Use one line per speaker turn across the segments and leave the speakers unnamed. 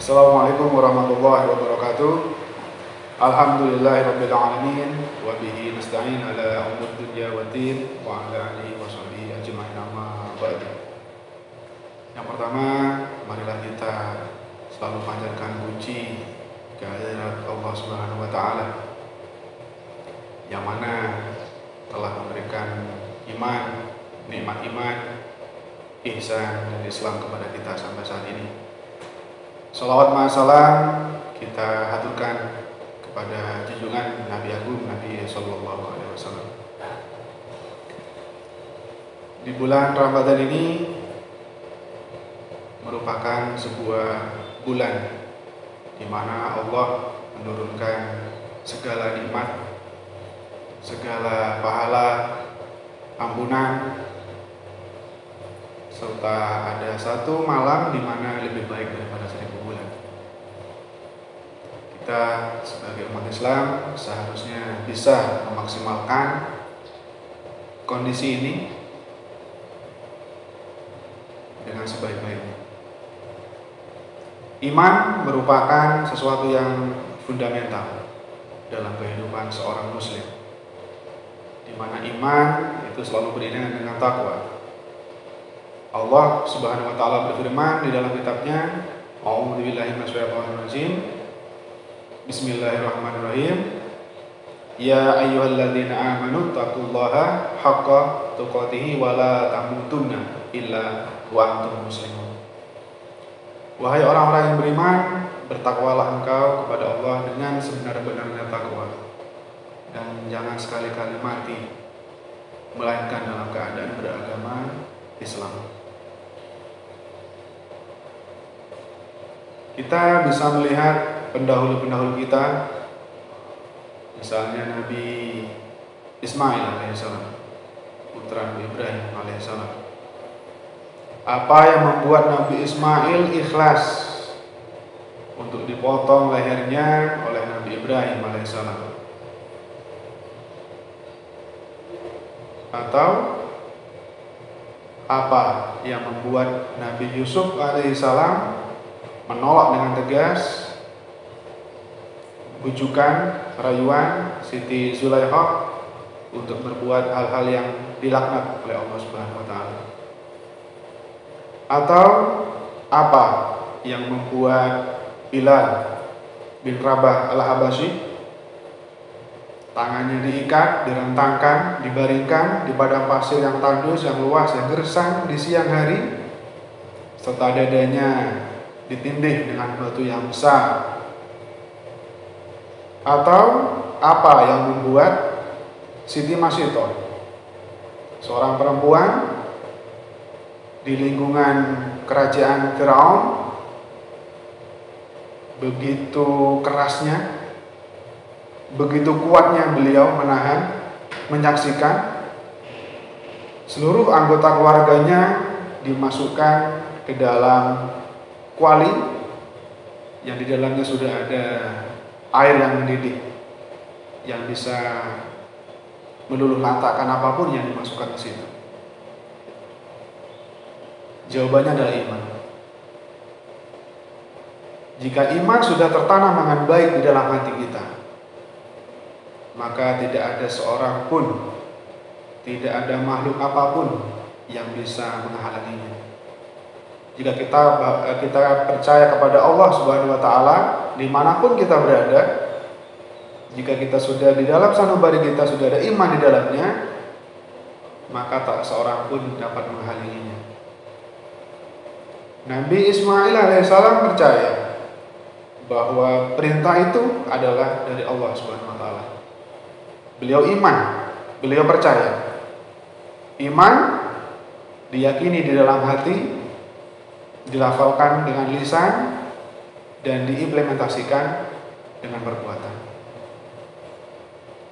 Assalamualaikum warahmatullahi wabarakatuh. Alhamdulillahirabbil alamin wa bihi nasta'in ala umuri dunya waddin wa ala alihi washabihi ajmain amma ba'du. Yang pertama, marilah kita selalu panjatkan puji kehadirat Allah Subhanahu wa taala yang mana telah memberikan iman, nikmat iman, ihsan dan Islam kepada kita sampai saat ini. Salawat ma'asalam kita haturkan kepada junjungan Nabi Agung Nabi Sallallahu Alaihi Wasallam. Di bulan Ramadan ini merupakan sebuah bulan di mana Allah menurunkan segala nikmat, segala pahala, ampunan, serta ada satu malam di mana lebih baik daripada 1000 bulan. Kita sebagai umat Islam seharusnya bisa memaksimalkan kondisi ini dengan sebaik-baiknya. Iman merupakan sesuatu yang fundamental dalam kehidupan seorang muslim, di mana iman itu selalu beriringan dengan takwa. Allah Subhanahu wa taala berfirman di dalam kitabnya, A'udzubillahi minasyaitonirrajim. Bismillahirrahmanirrahim. Ya ayyuhalladzina amanu taqullaha haqqa tuqatih wa la tamutunna illa wa antum muslimun. Wahai orang-orang yang beriman, bertakwalah engkau kepada Allah dengan sebenar-benarnya takwa, dan jangan sekali-kali mati melainkan dalam keadaan beragama Islam. Kita bisa melihat pendahulu-pendahulu kita, misalnya Nabi Ismail alaihissalam, putra Nabi Ibrahim alaihissalam. Apa yang membuat Nabi Ismail ikhlas untuk dipotong lehernya oleh Nabi Ibrahim alaihissalam? Atau apa yang membuat Nabi Yusuf alaihissalam menolak dengan tegas bujukan, rayuan Siti Zulaikha untuk berbuat hal-hal yang dilaknat oleh Allah Subhanahu wa taala? Atau apa yang membuat Bilal bin Rabah al-Habasyi tangannya diikat, direntangkan, dibaringkan di padang pasir yang tandus, yang luas, yang gersang di siang hari, serta dadanya ditindih dengan batu yang besar? Atau apa yang membuat Siti Masito, seorang perempuan di lingkungan kerajaan Firaun, begitu kerasnya, begitu kuatnya beliau menahan, menyaksikan seluruh anggota keluarganya dimasukkan ke dalam kuali yang di dalamnya sudah ada air yang mendidih, yang bisa meluluh lantakkan apapun yang dimasukkan ke situ. Jawabannya adalah iman. Jika iman sudah tertanam dengan baik di dalam hati kita, maka tidak ada seorang pun, tidak ada makhluk apapun yang bisa menghalanginya. Jika kita percaya kepada Allah Subhanahu wa taala dimanapun kita berada, jika kita sudah di dalam sanubari kita sudah ada iman di dalamnya, maka tak seorang pun dapat menghalanginya. Nabi Ismail alaihissalam percaya bahwa perintah itu adalah dari Allah Subhanahu wa taala. Beliau iman, beliau percaya. Iman diyakini di dalam hati, dilafalkan dengan lisan, dan diimplementasikan dengan perbuatan.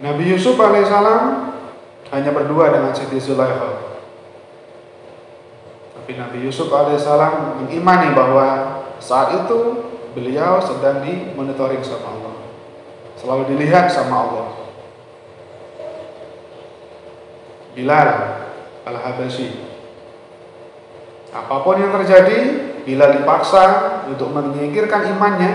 Nabi Yusuf alaihissalam hanya berdua dengan Siti Zulaikha, tapi Nabi Yusuf alaihissalam mengimani bahwa saat itu beliau sedang dimonitoring sama Allah, selalu dilihat sama Allah. Bilal al-Habasyi, apapun yang terjadi, Bilal dipaksa untuk menyingkirkan imannya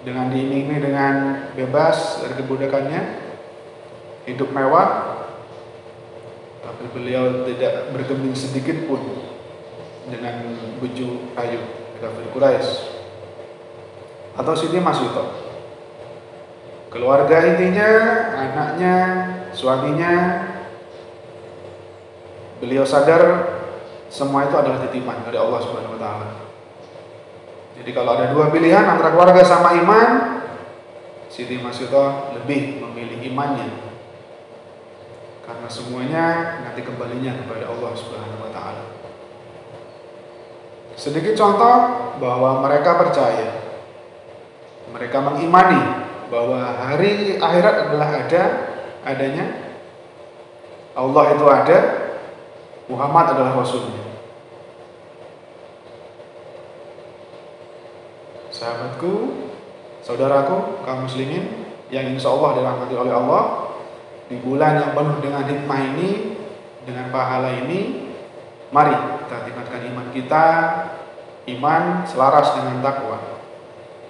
dengan diiming-imingi dengan bebas dari kebudakannya, hidup mewah, tapi beliau tidak bergeming sedikit pun dengan bujuk kayu kafir Quraisy atau Siti Masito. Keluarga intinya, anaknya, suaminya, beliau sadar semua itu adalah titipan dari Allah Subhanahu wa taala. Jadi kalau ada dua pilihan antara keluarga sama iman, Siti Masito lebih memilih imannya. Karena semuanya nanti kembalinya kepada Allah Subhanahu wa taala. Sedikit contoh bahwa mereka percaya, mereka mengimani bahwa hari akhirat adalah adanya, Allah itu ada, Muhammad adalah Rasulnya. Sahabatku, saudaraku, kaum muslimin yang insya Allah dirahmati oleh Allah, di bulan yang penuh dengan hikmah ini, dengan pahala ini, mari kita tingkatkan iman kita, iman selaras dengan takwa.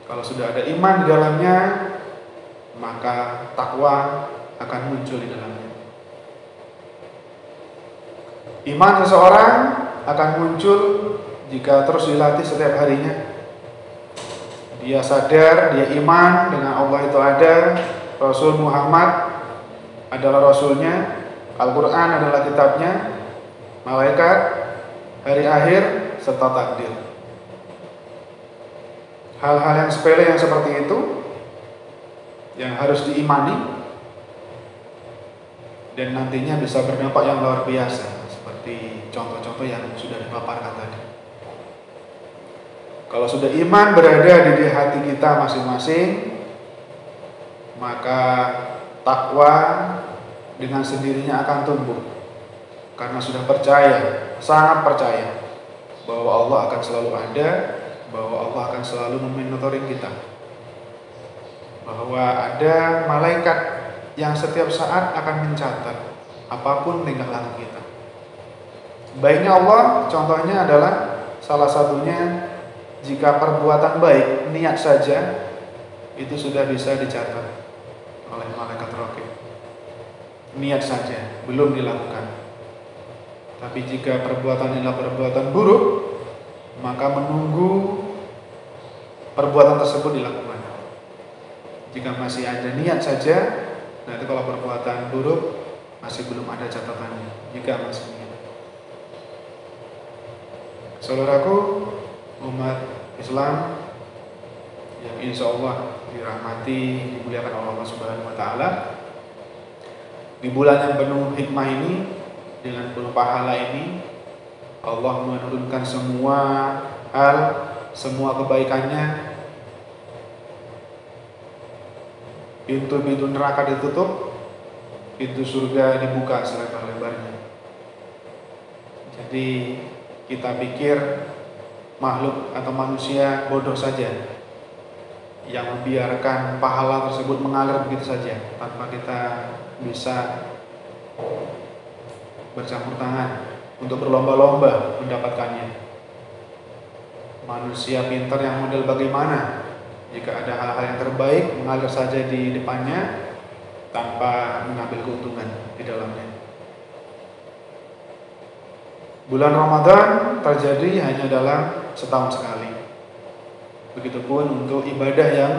Kalau sudah ada iman di dalamnya, maka takwa akan muncul di dalamnya. Iman seseorang akan muncul jika terus dilatih setiap harinya. Dia sadar, dia iman dengan Allah itu ada, Rasul Muhammad adalah Rasulnya, Al-Quran adalah kitabnya, malaikat, hari akhir, serta takdir. Hal-hal yang sepele yang seperti itu yang harus diimani dan nantinya bisa berdampak yang luar biasa, seperti contoh-contoh yang sudah dipaparkan tadi. Kalau sudah iman berada di hati kita masing-masing, maka takwa dengan sendirinya akan tumbuh. Karena sudah percaya, sangat percaya bahwa Allah akan selalu ada, bahwa Allah akan selalu memonitoring kita, bahwa ada malaikat yang setiap saat akan mencatat apapun tingkah laku kita. Baiknya Allah contohnya adalah salah satunya, jika perbuatan baik, niat saja itu sudah bisa dicatat oleh malaikat raqib. Niat saja, belum dilakukan. Tapi jika perbuatan adalah perbuatan buruk, maka menunggu perbuatan tersebut dilakukan. Jika masih ada niat saja, nanti kalau perbuatan buruk masih belum ada catatannya. Jika masih niat. Saudaraku, umat Islam yang insya Allah dirahmati, dimuliakan oleh Allah Subhanahu wa taala, di bulan yang penuh hikmah ini, dengan penuh pahala ini, Allah menurunkan semua hal, semua kebaikannya. Pintu-pintu neraka ditutup, pintu surga dibuka selebar-lebarnya. Jadi kita pikir makhluk atau manusia bodoh saja yang membiarkan pahala tersebut mengalir begitu saja tanpa kita bisa bercampur tangan untuk berlomba-lomba mendapatkannya. Manusia pintar yang model bagaimana jika ada hal-hal yang terbaik mengalir saja di depannya tanpa mengambil keuntungan di dalamnya. Bulan Ramadan terjadi hanya dalam setahun sekali. Begitupun untuk ibadah yang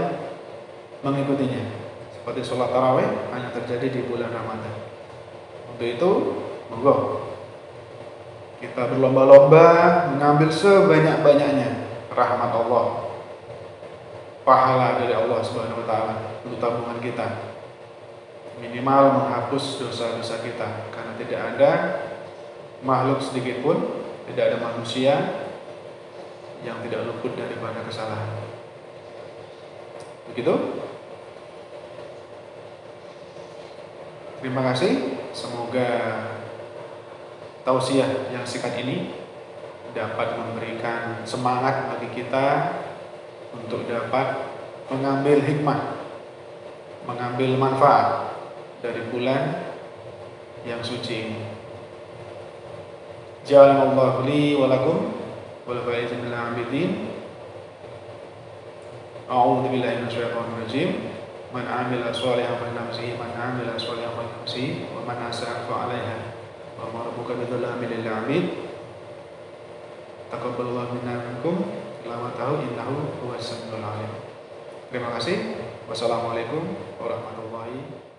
mengikutinya, seperti sholat tarawih hanya terjadi di bulan Ramadan. Untuk itu, monggo kita berlomba-lomba mengambil sebanyak-banyaknya rahmat Allah, pahala dari Allah Subhanahu wa taala untuk tabungan kita. Minimal menghapus dosa-dosa kita, karena tidak ada makhluk sedikit pun, tidak ada manusia yang tidak luput daripada kesalahan. Begitu. Terima kasih. Semoga tausiah yang singkat ini dapat memberikan semangat bagi kita untuk dapat mengambil hikmah, mengambil manfaat dari bulan yang suci ini. Ja'alallahu li wa lakum khulafai Zainul Abidin. A'udzu billahi minasyaitonir rajim. Man 'amila shalihan falinafsihi, man 'amila shalihan falinafsihi, wa man asaa fa 'alaiha. Wa ma rabbuka bidzallamin lil 'abid. Taqabbalallahu minna wa minkum. Selamat tahu innahu huwas samiul 'alim. Terima kasih. Wassalamualaikum warahmatullahi wabarakatuh.